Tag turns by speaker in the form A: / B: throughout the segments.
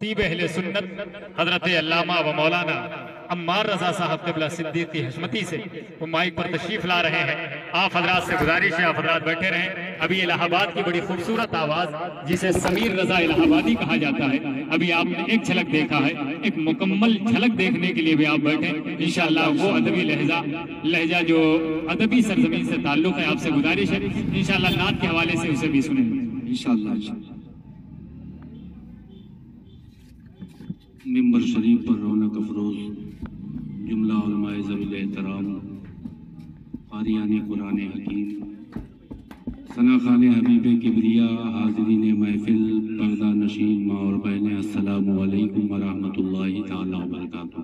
A: خطیب اہل سنت حضرت علامہ و مولانا عمار رضا صاحب قبلہ صدیقی حشمتی سے وہ مائک پر تشریف لا رہے ہیں۔ آپ حضرات سے گزارش ہے آپ حضرات بیٹھے رہیں۔ ابھی الہ آباد کی بڑی خوبصورت آواز جسے سمیر رضا الہ آبادی کہا جاتا ہے، ابھی آپ نے ایک جھلک دیکھا ہے، ایک مکمل جھلک دیکھنے کے لیے بھی آپ بیٹھیں۔ انشاءاللہ وہ ادبی لہجہ جو ادبی سرزمین سے تعلق ہے، آپ سے گزارش ہے انشاءاللہ نعت کے حوالے سے اسے بھی سنیں
B: انشاءاللہ۔ ممبر شریف پر رونق افروز جملہ علماء ذوی الاحترام، قاریان قرآن حکیم، ثنا خان حبیب کبریا، حاضرین محفل، پردہ نشین ماں اور بہنیں، السلام علیکم ورحمۃ اللہ تعالی وبرکاتہ۔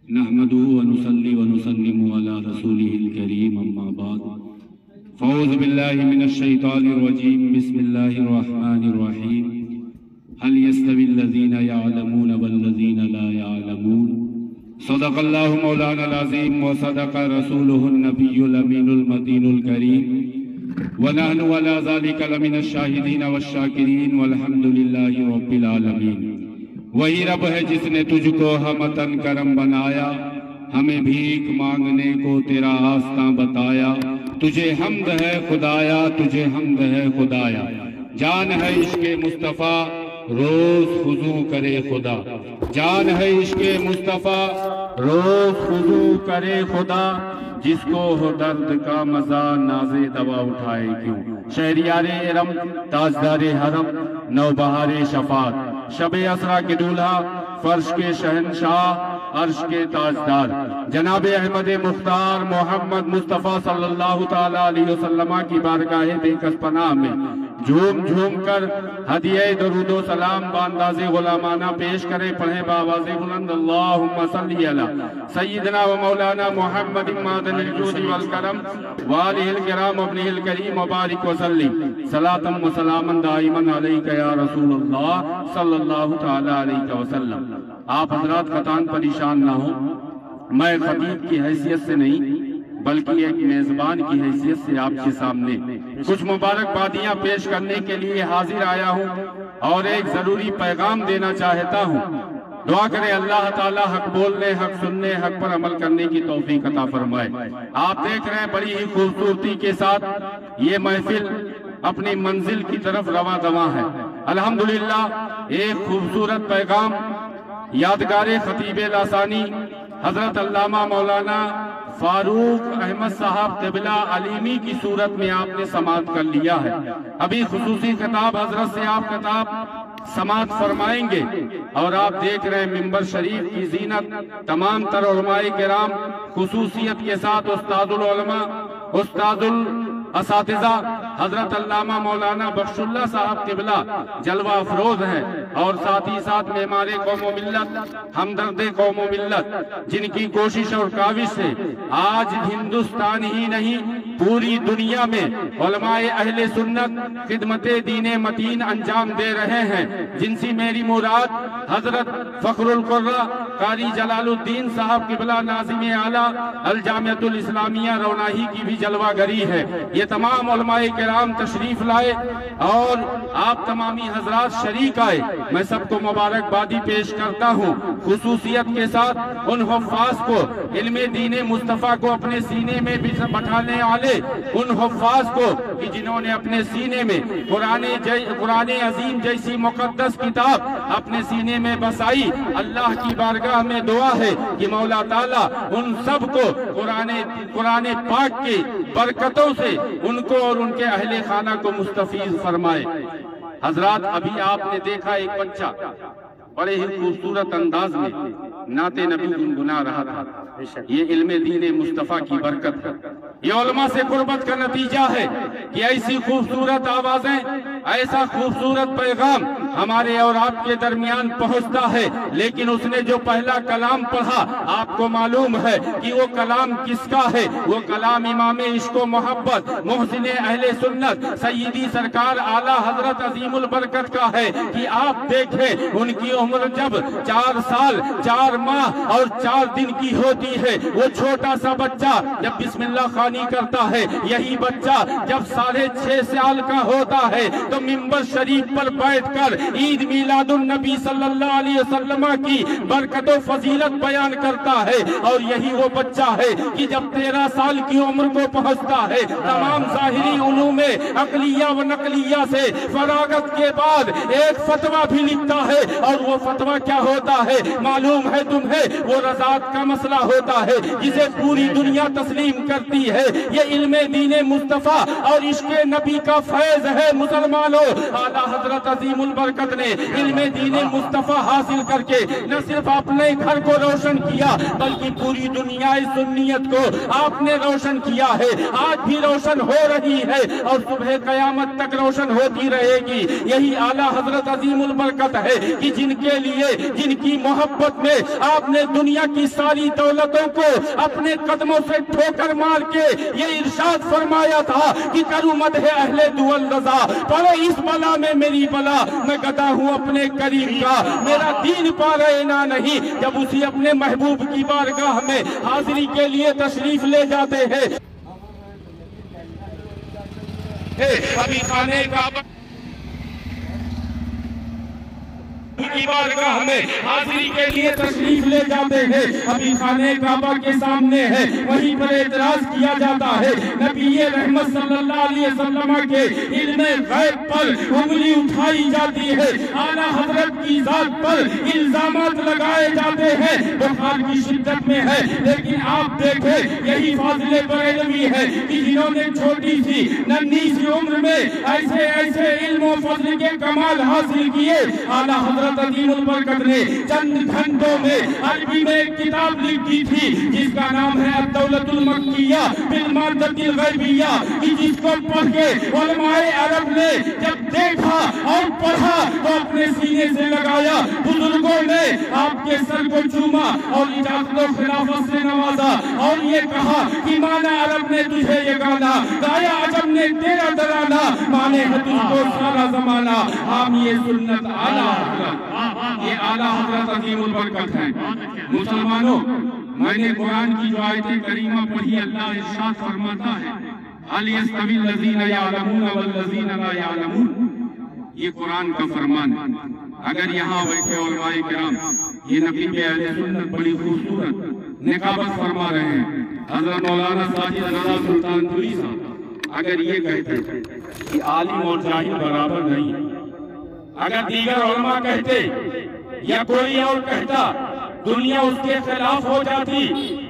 B: نحمدہ ونصلی ونسلم علی رسولہ الکریم، اما بعد، فاعوذ باللہ من الشیطان الرجیم، بسم اللہ الرحمن الرحیم۔ هل يستوي الذين يعلمون والذين لا يعلمون؟ صدق الله مولانا العظيم وصدق رسوله النبي الأمين المتين الكريم، ونحن على ذلك لمن الشاهدين والشاكرين، والحمد لله رب العالمين۔ وہی رب ہے جس نے تجھ کو ہمتن کرم بنایا، ہمیں بھیک مانگنے کو تیرا آستاں بتایا، تجھے حمد ہے خدایا، تجھے حمد ہے خدایا، جان ہے عشق مصطفیٰ روز خضوع کرے خدا، جان ہے عشق مصطفیٰ روز خضوع کرے خدا، جس کو ہو درد کا مزہ ناز دوا اٹھائے کیوں۔ شہریار ارم، تاجدار حرم، نوبہار شفاعت، شب اسرا کے دولہا، فرش کے شہنشاہ، عرش کے تاجدار، جناب احمد مختار محمد مصطفیٰ صلی اللہ تعالی علیہ وسلم کی بارگاہ بے کس پناہ میں جھوم جھوم کر ہدیہ درود و سلام بانداز غلامانہ پیش کریں، پڑھیں بآواز بلند، اللہم صلی علی سیدنا و مولانا محمد معدن الجود والکرم والہ الکرام ابنہ الکریم وبارک وسلم صلاۃ و سلاما دائما علیک یا رسول اللہ صلی اللہ تعالی علیہ وسلم۔ آپ حضرات قطعاً پریشان نہ ہوں، میں خطیب کی حیثیت سے نہیں بلکہ ایک میزبان کی حیثیت سے آپ کے سامنے کچھ مبارکبادیاں پیش کرنے کے لیے حاضر آیا ہوں اور ایک ضروری پیغام دینا چاہتا ہوں۔ دعا کریں اللہ تعالیٰ حق بولنے، حق سننے، حق پر عمل کرنے کی توفیق عطا فرمائے۔ آپ دیکھ رہے ہیں بڑی ہی خوبصورتی کے ساتھ یہ محفل اپنی منزل کی طرف رواں دواں ہے۔ الحمدللہ ایک خوبصورت پیغام یادگار خطیب لاسانی حضرت علامہ مولانا فاروق احمد صاحب قبلہ علیمی کی صورت میں آپ نے سماعت کر لیا ہے۔ ابھی خصوصی خطاب حضرت سے آپ خطاب سماعت فرمائیں گے، اور آپ دیکھ رہے ہیں ممبر شریف کی زینت تمام تر علماء کرام خصوصیت کے ساتھ استاد العلماء، استاد الاساتذہ حضرت علامہ مولانا بخش اللہ صاحب قبلہ جلوہ افروز ہیں، اور ساتھ ہی ساتھ معمار قوم و ملت، ہمدرد قوم و ملت، جن کی کوشش اور کاوش سے آج ہندوستان ہی نہیں پوری دنیا میں علماء اہل سنت خدمت دین متین انجام دے رہے ہیں، جن سے میری مراد حضرت فخر القرہ قاری جلال الدین صاحب قبلہ ناظم اعلیٰ الجامعۃ الاسلامیہ روناہی کی بھی جلوہ گری ہے۔ یہ تمام علماء کرام تشریف لائے اور آپ تمامی حضرات شریک آئے، میں سب کو مبارکبادی پیش کرتا ہوں، خصوصیت کے ساتھ ان حفاظ کو، علم دین مصطفیٰ کو اپنے سینے میں بٹھانے والے ان حفاظ کو کہ جنہوں نے اپنے سینے میں قرآن عظیم جیسی مقدس کتاب اپنے سینے میں بسائی۔ اللہ کی بارگاہ میں دعا ہے کہ مولا تعالیٰ ان سب کو قرآن پاک کی برکتوں سے ان کو اور ان کے اہل خانہ کو مستفیض فرمائے۔ حضرات ابھی آپ نے دیکھا ایک بچہ بڑے ہی خوبصورت انداز میں نعت نبی گنگنا رہا تھا، یہ علم دین مصطفیٰ کی برکت ہے، یہ علماء سے قربت کا نتیجہ ہے کہ ایسی خوبصورت آوازیں، ایسا خوبصورت پیغام ہمارے اور آپ کے درمیان پہنچتا ہے، لیکن اس نے جو پہلا کلام پڑھا آپ کو معلوم ہے کہ وہ کلام کس کا ہے، وہ کلام امام عشق و محبت محسن اہل سنت سیدی سرکار اعلیٰ حضرت عظیم البرکت کا ہے کہ آپ دیکھیں ان کی عمر جب 4 سال 4 ماہ اور 4 دن کی ہوتی ہے، وہ چھوٹا سا بچہ جب بسم اللہ خوانی کرتا ہے، یہی بچہ جب 6.5 سال کا ہوتا ہے تو ممبر شریف پر بیٹھ کر
C: ईद मिलादुन नबी सल्लल्लाहु अलैहि वसल्लम की बरकत और फजीलत बयान करता है। और यही वो बच्चा है कि जब 13 साल की उम्र को पहुंचता है, तमाम ज़ाहिरी उलूम अक़लिया व नक़लिया से फरागत के बाद एक फतवा भी लिखता है। और वो फतवा क्या होता है मालूम है तुम्हें? वो रज़ात का मसला होता है जिसे पूरी दुनिया तस्लीम करती है। ये इल्मे दीन मुस्तफ़ा और इश्क़ नबी का फैज़ है मुसलमानों। आला हज़रत अज़ीमुल बरकत ने इल्मे दीन मुस्तफ़ा हासिल करके न सिर्फ अपने घर को रोशन किया बल्कि पूरी दुनिया सुन्नियत को आपने रोशन किया है। आज भी रोशन हो रही है और सुबह क़यामत तक रोशन होती रहेगी। यही आला हज़रत अज़ीमुल बरकत है कि जिनके लिए, जिनकी मोहब्बत में आपने दुनिया की सारी दौलतों को अपने कदमों से ठोकर मार के ये इरशाद फरमाया था कि करूँ मदह अहले दुअल रज़ा, पर इस बला में मेरी बला, मैं गदा हूँ अपने करीम का, मेरा दीन पा रहे ना नहीं। जब उसी अपने महबूब की बारगाह में हाजिरी के लिए तशरीफ ले जाते हैं, अभी खाने का की बारगाह में हाजिरी के लिए तशरीफ ले जाते हैं, अभी खाने काबा के सामने है, वहीं पर एतराज किया जाता है। नबी रहमत सल्लल्लाहु अलैहि वसल्लम के इल्मे गैब पर उंगली उठाई जाती है, आला हजरत की जात पर इल्जामात लगाए जाते हैं, बुखार की शिद्दत में है। लेकिन आप देखें यही फाज़िले बरेलवी है कि जिन्होंने छोटी सी नन्ही सी उम्र में ऐसे ऐसे इल्म फज़ल के कमाल हासिल किए। आला हज़रत अज़ीमुल बरकत ने चंद घंटों में अरबी में एक किताब लिखी थी जिसका नाम है अद-दौलतुल मक्किया बिल मादतिल गैबिया, कि जिसको पढ़ के उलमाए अरब ने जब देखा और पढ़ा तो अपने सीने से लगाया। बुजुर्गों ने आपके सर को चूमा और इजाज़त व खिलाफत से नवाजा और ये कहा कि माना अरब ने तुझे ये गाना गाया, अजब ने तेरा तराना, माने है तुझको सारा ज़माना। हम ये सुन्नत आला ये आला हज़रत अज़ीमुल बरकत है। मुसलमानों, मैंने कुरान की जो आयत करीमा पढ़ी, अल्लाह इरशाद फरमाता है हल यस्तवी लज़ीना यअलमून वल्लज़ीना ला यअलमून, ये कुरान का फरमान है। अगर यहाँ बैठे उलमाए किराम ये नकीब अहले सुन्नत बड़ी खूबसूरत निकाबत फरमा रहे हैं, हज़रत मौलाना साजिद रज़ा सुल्तानपुरी साहब अगर ये कहते कि आलिम और जाहिल बराबर नहीं, अगर दीगर उलमा कहते या कोई और कहता, दुनिया उसके खिलाफ हो जाती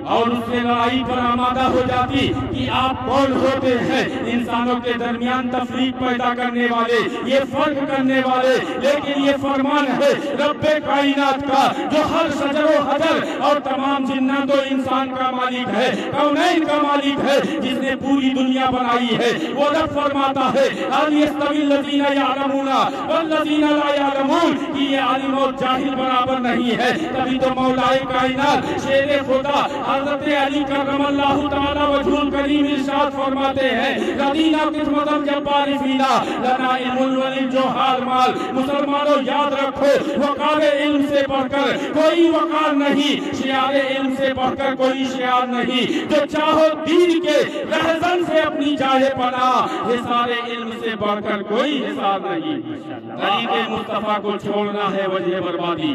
C: और उससे लड़ाई पर आमादा हो जाती कि आप कौन होते हैं इंसानों के दरमियान तफरीक पैदा करने वाले, ये फर्क करने वाले। लेकिन ये फरमान है रब्बे कायनात का जो हर शजर व हजर और तमाम जिन्नात व इंसान का मालिक है, कौनैन का मालिक है, जिसने पूरी दुनिया बनाई है। वो रब फरमाता है हल यस्तवी लज़ीना यअलमूना वल्लज़ीना ला यअलमून, कि ये आलिम और जाहिल बराबर नहीं है। तभी तो मौलाए कायनात शेर खुदा हज़रत अली करमल्लाहु तआला वजहुल करीम इरशाद फरमाते हैं रदीना किस्मतल जब्बार फीना लना इल्मुल वलिल जोहार माल। मुसलमानों याद रखो, वक़ार इल्म से बढ़कर कोई वक़ार नहीं, शियार इल्म से बढ़कर कोई शियार नहीं। जो चाहो दीन के रहज़न से अपनी जाए पना, हिसारे इल्म से बढ़कर कोई हिसार नहीं। तरीक़े मुस्तफ़ा को छोड़ना है वजह बर्बादी,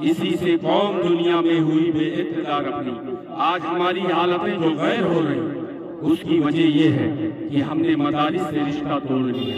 C: इसी से कौम दुनिया में हुई बेइक़्तिदार अपनी। आज हमारी हालतें जो गैर हो रही उसकी वजह ये है कि हमने मदारिस से रिश्ता तोड़ लिया,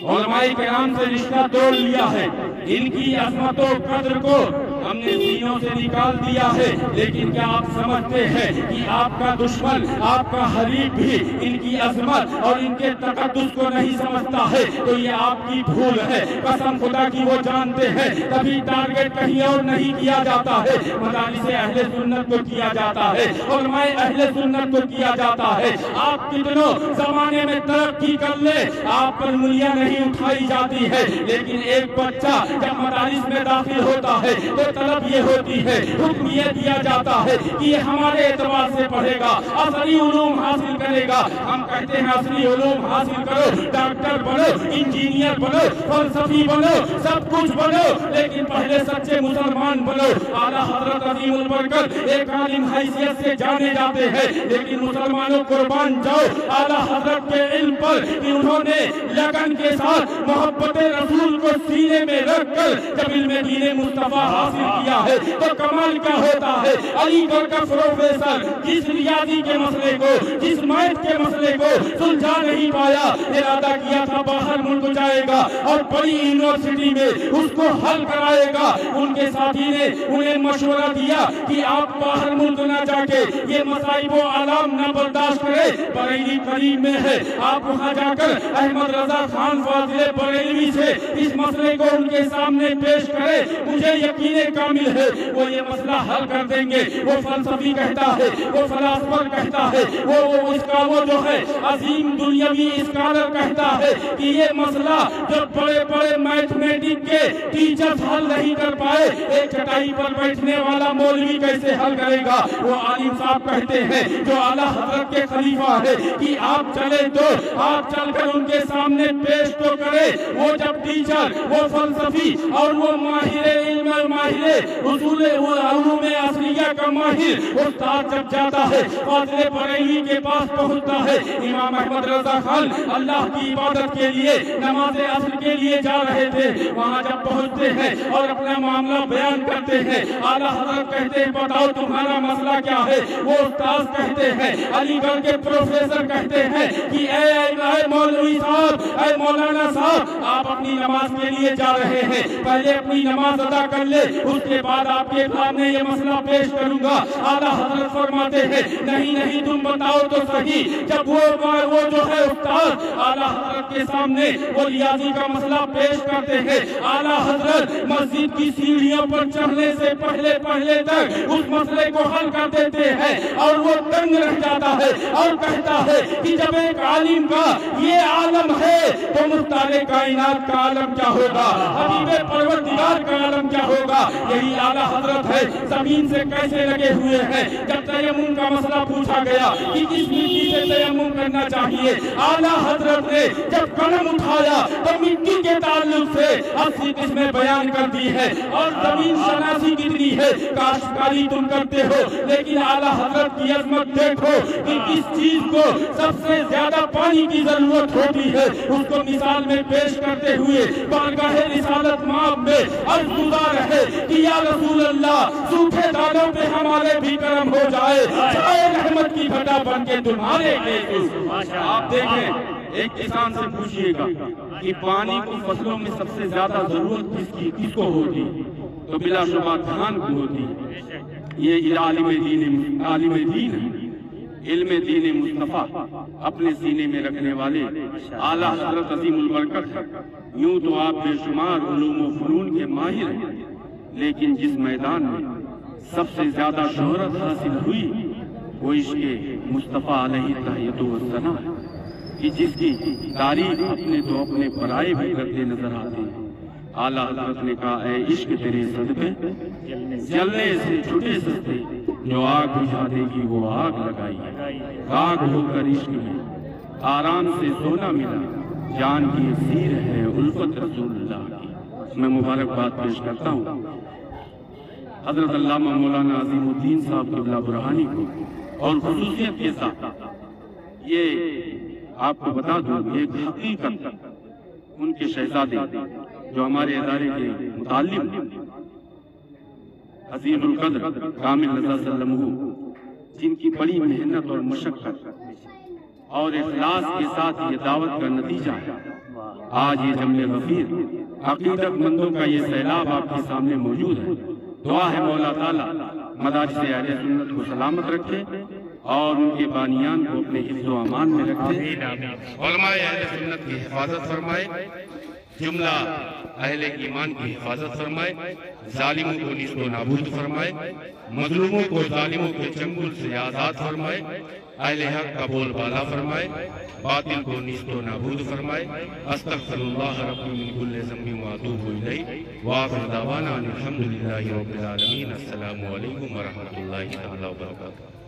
C: उलमाए किराम से रिश्ता तोड़ लिया है, इनकी अज़मत और कद्र को हमने सीनों से निकाल दिया है। लेकिन क्या आप समझते हैं कि आपका दुश्मन, आपका हरीफ भी इनकी अज़मत और इनके तक़द्दुस को नहीं समझता है? तो ये आपकी भूल है, कसम खुदा की वो जानते हैं, तभी टारगेट कहीं और नहीं किया जाता है, मदारिस अहले सुन्नत को किया जाता है, उलमाए अहले सुन्नत को किया जाता है। आप कितनों ज़माने में तरक्की कर ले, आप पर उंगलियां नहीं उठाई जाती है। लेकिन एक बच्चा जब मदारिस मदारिस में दाखिल होता है तो तलब ये होती है, हुक्म ये दिया जाता है कि ये हमारे एतबार से पढ़ेगा, असली उलूम हासिल करेगा। हम कहते हैं असली उलूम हासिल करो, डॉक्टर बनो, इंजीनियर बनो, फलसफी बनो, सब कुछ बनो, लेकिन पहले सच्चे मुसलमान बनो। आला हजरत अजीमुल बरकत एक आलिम हैसियत से जाने जाते हैं, लेकिन मुसलमानों कुर्बान जाओ आला हजरत के इल्म पर कि उन्होंने लगन के साथ मोहब्बत रसूल को सीने में रखकर जब इल्म दीन मुस्तफा हासिल किया है तो कमाल क्या होता है। अलीगढ़ का प्रोफेसर जिस रियाजी के मसले को, जिस मैथ के मसले को सुलझा नहीं पाया, इरादा किया था बाहर मुल्क जाएगा और बड़ी यूनिवर्सिटी में उसको हल कराएगा। उनके साथी ने उन्हें मशवरा दिया कि आप बाहर मुल्क न जाके ये मसाइब व आलाम न बर्दाश्त करें, बरेली करीब में है, आप वहाँ जाकर अहमद रजा खान फाजिले बरेलवी से इस मसले को उनके सामने पेश करें, मुझे यकीन कामिल है वो ये मसला हल कर देंगे। वो फलसफी कहता है, वो फलासफर कहता है, वो इसका वो जो है अजीम दुनियावी स्कॉलर कहता है कि ये मसला जो बड़े बड़े मैथमेटिक के टीचर्स हल नहीं कर पाए, एक चटाई पर बैठने वाला मौलवी कैसे हल करेगा। वो आलिम साहब कहते हैं जो आला हजरत के खलीफा है कि आप चले तो आप चलकर उनके सामने पेश तो करें। वो जब टीचर, वो फलसफी और वो माहिर इल्म, माहिर उसूल उलूम असलिया का माहिर उस्ताद जब जाता है फाजिले बरेलवी के पास पहुंचता है, इमाम अहमद रजा खान अल्लाह की इबादत के लिए नमाज असर के लिए जा रहे थे, वहाँ जब पहुंचते हैं और अपना मामला बयान करते हैं, आला हजरत कहते हैं बताओ तुम्हारा मसला क्या है। वो उस्ताद कहते हैं, अलीगढ़ के प्रोफेसर कहते हैं कि ऐ मौलवी साहब, ऐ मौलाना साहब, आप अपनी नमाज के लिए जा रहे हैं, पहले अपनी नमाज अदा कर ले, उसके बाद आपके सामने ये मसला पेश करूंगा। आला हजरत फरमाते हैं नहीं नहीं तुम बताओ तो सही। जब वो जो है उस्ताद आला हजरत के सामने वो रियाजी का मसला पेश करते हैं, आला हजरत मस्जिद की सीढ़ियों पर चढ़ने से पहले पहले तक उस मसले को हल कर देते हैं और वो तंग रह जाता है और कहता है कि जब एक आलिम का ये आलम है तो मुख्तारे कायनात का आलम क्या होगा, हबीबे परवरदिगार का आलम क्या होगा। यही आला हजरत है, जमीन से कैसे लगे हुए हैं। जब तयम्मुम का मसला पूछा गया कि किस मिट्टी से तयम्मुम करना चाहिए, आला हजरत ने जब कलम उठाया तो मिट्टी के ताल्लुक से 80 किस्में बयान कर दी है और जमीन शनासी कितनी है, काश्तकारी तुम करते हो, लेकिन आला हजरत की अजमत देखो कि किस चीज को सबसे ज्यादा पानी की जरूरत होती है, उसको मिसाल में पेश करते हुए बारगाहे रिसालत माब में अर्ज गुजार है कि या रसूल अल्लाह सूखे दानों पे हमारे भी करम हो जाए, चाहे रहमत की घटा बन के तुम्हारे आप देखें। एक किसान से पूछिएगा कि पानी को फसलों में सबसे ज्यादा जरूरत किसको होती, तो बिलाशुबा धान को होती। ये आलिम दीन है, इल्म दीन मुस्तफा अपने सीने में रखने वाले आला हजरत अजीमुल बरकत। यूं तो आप बेशुमार उलूम व फनून के माहिर हैं, लेकिन जिस मैदान में सबसे ज्यादा शोहरत हासिल हुई वो इश्क़े मुस्तफा अलैहि तहय्युत व सना है कि जिसकी तारीफ अपने तो अपने पराए भी करते नजर आते हैं। आला हजरत ने कहा ऐ इश्क तेरे सदके जलने से छुटे सस्ते, जो आग बुझा देगी वो आग लगाई, आग होकर इश्क में आराम से सोना मिला, जान की सीर है उल्फत रसूलुल्लाह की। मैं मुबारकबाद पेश करता हूँ हजरत अल्लामा मौलाना अजीमुद्दीन साहब क़िबला बुरहानी को, और खुसूसियत के साथ ये आपको बता दूं एक हकीकत, उनके शहजादे जो हमारे इदारे के मुतालिम अजीमुल कद्र कामिल रज़ा सल्लल्लाहु, जिनकी बड़ी मेहनत और मशक्कत और इखलास के साथ ये दावत का नतीजा है आज ये जमले गफीर अकीदतमंदों का ये सैलाब आपके सामने मौजूद है। दुआ है मौला ताला मदारिस अहले सुन्नत को सलामत रखे और उनके बानियान को अपने हिफ्ज़ व अमान में रखे, उलमाए अहले सुन्नत की हिफाजत फरमाए।
B: جملہ اہل ایمان کی حفاظت فرمائے، ظالموں کو نیست و نابود فرمائے، مظلوموں کو ظالموں کے چنگل سے آزاد فرمائے، اہل حق کا بول بالا فرمائے، باطل کو نیست و نابود فرمائے۔ استغفر اللہ ربی من کل ذنب واتوب الیہ، وآخر دعوانا ان الحمدللہ رب العالمین۔ السلام علیکم ورحمۃ اللہ تعالی وبرکاتہ۔